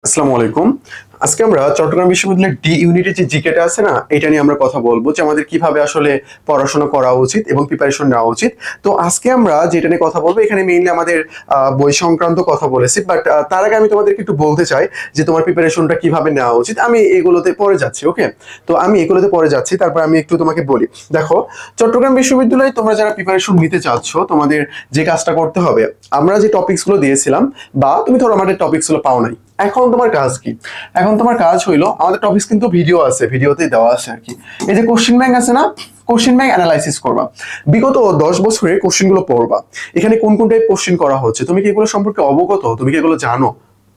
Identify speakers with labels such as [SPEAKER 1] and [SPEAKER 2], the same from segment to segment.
[SPEAKER 1] আসসালামু আলাইকুম। আজকে আমরা চট্টগ্রাম বিশ্ববিদ্যালয়ের ডি ইউনিটের যে জিকেটা আছে না, এটা নিয়ে আমরা কথা বলবো যে আমাদের কিভাবে আসলে পড়াশোনা করা উচিত এবং প্রিপারেশন নেওয়া উচিত। তো আজকে আমরা যেটা নিয়ে কথা বলবো, এখানে মেইনলি আমাদের বই সংক্রান্ত কথা বলেছি, বাট তার আগে আমি তোমাদেরকে একটু বলতে চাই যে তোমার প্রিপারেশনটা কিভাবে নেওয়া উচিত। আমি এগুলোতে পরে যাচ্ছি, ওকে? তো আমি এগুলোতে পরে যাচ্ছি, তারপর আমি একটু তোমাকে বলি। দেখো, চট্টগ্রাম বিশ্ববিদ্যালয়ে তোমরা যারা প্রিপারেশন নিতে চাচ্ছ, তোমাদের যে কাজটা করতে হবে, আমরা যে টপিকসগুলো দিয়েছিলাম, বা তুমি ধরো আমাদের টপিকসগুলো পাও নাই, এখন তোমার কাজ কি? এখন তোমার কাজ হইলো, আমাদের টপিকস কিন্তু ভিডিও আছে, ভিডিওতেই দেওয়া আছে আর কি। এই যে কোশ্চেন ব্যাংক আছে না, কোশ্চেন ব্যাংক অ্যানালাইসিস করবা, বিগত 10 বছরের কোশ্চেন গুলো পড়বা। এখানে কোন কোন টাইপ কোশ্চেন করা হচ্ছে, তুমি কি এগুলো সম্পর্কে অবগত? তুমি কি এগুলো জানো?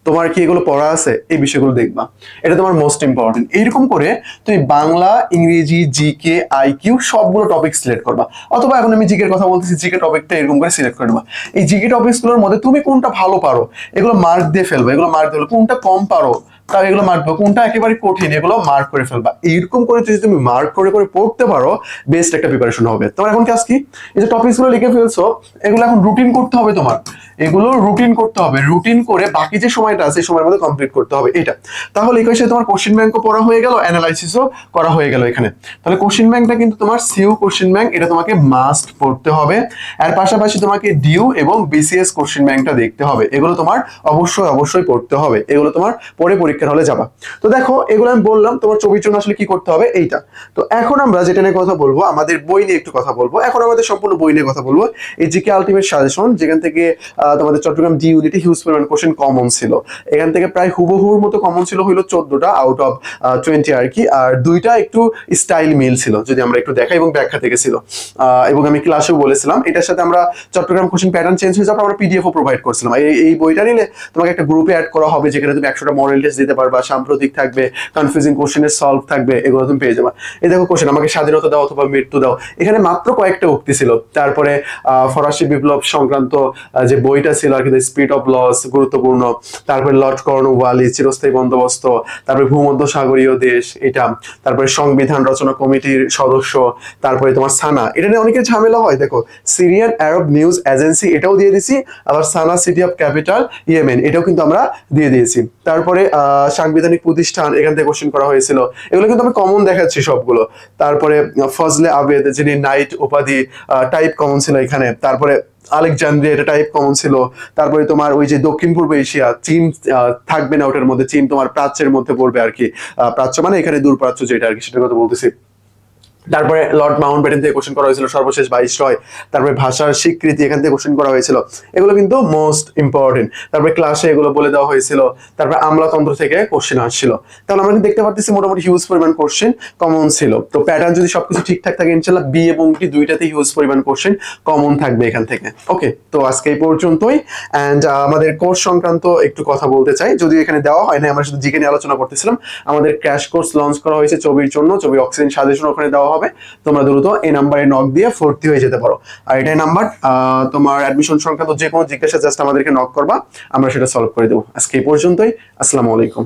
[SPEAKER 1] তোমার কি এগুলো পড়া আছে? এই বিষয়গুলো দেখবা, এটা তোমার মোস্ট ইম্পর্টেন্ট। এইরকম করে তুমি বাংলা, ইংরেজি, জিকে, আইকিউ সবগুলো টপিক সিলেক্ট করবা। অথবা এখন আমি জিকে এর কথা বলতেছি, জিকে টপিকটা এরকম করে সিলেক্ট করে নেবা। এই জিকে টপিকস গুলোর মধ্যে তুমি কোনটা ভালো পারো, এগুলো মার্ক দিয়ে ফেলবে। এগুলো মার্ক দিয়ে ফেলবে। কোনটা কম পারো, তাও এগুলো মার্ক দেবো। কোনটা একেবারে কঠিন, এগুলো মার্ক করে ফেলবা। এইরকম করে যদি তুমি মার্ক করে করে পড়তে পারো, বেস্ট একটা প্রিপারেশন হবে তোমার। এখন কাজ কি? এই যে টপিকস গুলো লিখে ফেলছো, এগুলো এখন রুটিন করতে হবে তোমার। এগুলো রুটিন করতে হবে, রুটিন করে বাকি যে সময়টা আছে, এই সময়ের মধ্যে কমপ্লিট করতে হবে এটা। তাহলে এই কাছে তোমার কোশ্চেন ব্যাংকও পড়া হয়ে গেল, অ্যানালাইসিসও করা হয়ে গেল এখানে। তাহলে কোশ্চেন ব্যাংকটা কিন্তু তোমার সিইউ কোশ্চেন ব্যাংক, এটা তোমাকে মাস্ট পড়তে হবে। এর পাশাপাশি তোমাকে ডিউ এবং বিসিএস কোশ্চেন ব্যাংকটা দেখতে হবে। এগুলো তোমার অবশ্যই অবশ্যই পড়তে হবে। এগুলো তোমার পরে পরীক্ষার হলে যাবা। তো দেখো, এগুলো আমি বললাম তোমার ছবির জন্য আসলে কি করতে হবে এইটা। তো এখন আমরা যেটা নিয়ে কথা বলবো, আমাদের বই নিয়ে একটু কথা বলবো। এখন আমাদের সম্পূর্ণ বই নিয়ে কথা বলবো। এই জিকে আলটিমেট সাজেশন, যেখান থেকে তোমাদের চট্টগ্রাম ডি ইউনিটে হিউজ পরিমাণ কোশ্চেন কমন ছিল। এখান থেকে প্রায় হুবহুর মতো কমন ছিল হইলো 14টা আউট অফ 20 আর কি। আর দুইটা একটু স্টাইল মিল ছিল, যদি আমরা একটু দেখাই, এবং ব্যাখ্যা থেকে ছিল। এবং আমি ক্লাসেও বলেছিলাম এটার সাথে আমরা চট্টগ্রাম কোশ্চেন প্যাটার্ন চেঞ্জ হয়ে যাবে, আমরা পিডিএফও প্রোভাইড করছিলাম। এই বইটা নিলে তোমাকে একটা গ্রুপে অ্যাড করা হবে, যেখানে তুমি 100টা মডেল টেস্ট দিতে পারবা, সাম্প্রতিক থাকবে, কনফিউজিং কোশ্চেনের সলভ থাকবে, এগুলো তুমি পেয়ে যাবা। এই দেখো কোশ্চেন, আমাকে স্বাধীনতা দাও অথবা মৃত্যু দাও, এখানে মাত্র কয়েকটা উক্তি ছিল। তারপরে ফরাসি বিপ্লব সংক্রান্ত যে বইটা ছিল আর কি, স্পিড অফ লস গুরুত্বপূর্ণ। তারপরে লর্ড কর্নওয়ালিস চিরস্থায়ী বন্দোবস্ত, তারপরে ভূমধ্য সাগরীয় দেশ এটা, তারপরে সংবিধান রচনা কমিটির সদস্য, তারপরে তোমার সানা, এটা নিয়ে অনেকের ঝামেলা হয়। দেখো, সিরিয়ান আরব নিউজ এজেন্সি, এটাও দিয়ে দিছি। আবার সানা সিটি অফ ক্যাপিটাল ইয়েমেন, এটাও কিন্তু আমরা দিয়ে দিয়েছি। তারপরে সাংবিধানিক প্রতিষ্ঠান, এখান থেকে কোশ্চেন করা হয়েছিল। এগুলো কিন্তু আমি কমন দেখাচ্ছি সবগুলো। তারপরে ফজলে আবেদ, যিনি নাইট উপাধি, টাইপ কমন ছিল এখানে। তারপরে আলেকজান্দ্রিয়া, এটা টাইপ কমন ছিল। তারপরে তোমার ওই যে দক্ষিণ পূর্ব এশিয়া, চীন থাকবে না ওটার মধ্যে, চীন তোমার প্রাচ্যের মধ্যে পড়বে আর কি। প্রাচ্য মানে এখানে দূর প্রাচ্য যেটা আর কি, সেটার কথা বলতেছি। তারপরে লর্ড মাউন্টব্যাটেন থেকে কোশ্চেন করা হয়েছিল, সর্বশেষ ভাইসরয়। তারপরে ভাষার স্বীকৃতি, এখান থেকে কোশ্চেন করা হয়েছিল। এগুলো কিন্তু মোস্ট ইম্পর্টেন্ট। তারপরে ক্লাসে এগুলো বলে দেওয়া হয়েছিল। তারপরে আমলাতন্ত্র থেকে কোশ্চেন আসছিল। তাহলে আমরা দেখতে পাচ্ছি মোটামুটি হিউজ পরিমাণ কোশ্চেন কমন ছিল। তো প্যাটার্ন যদি সবকিছু ঠিকঠাক থাকে, ইনশাল্লাহ বি এবং টি দুইটাতেই হিউজ পরিমাণ কোশ্চেন কমন থাকবে এখান থেকে। ওকে, তো আজকে এই পর্যন্তই। অ্যান্ড আমাদের কোর্স সংক্রান্ত একটু কথা বলতে চাই, যদিও এখানে দেওয়া হয় না, আমরা শুধু জিকে নিয়ে আলোচনা করতেছিলাম। আমাদের ক্র্যাশ কোর্স লঞ্চ করা হয়েছে ছবির জন্য, ছবি অক্সিজেন সাজেশন ওখানে দেওয়া হবে। তোমরা দ্রুত এই নাম্বারে নক দিয়ে ভর্তি হয়ে যেতে পারো। আর এটাই নাম্বার, তোমার অ্যাডমিশন সংক্রান্ত যে কোনো জিজ্ঞাসা জাস্ট আমাদেরকে নক করবা, আমরা সেটা সলভ করে দেবো। আজকে এই পর্যন্তই। আসসালামু আলাইকুম।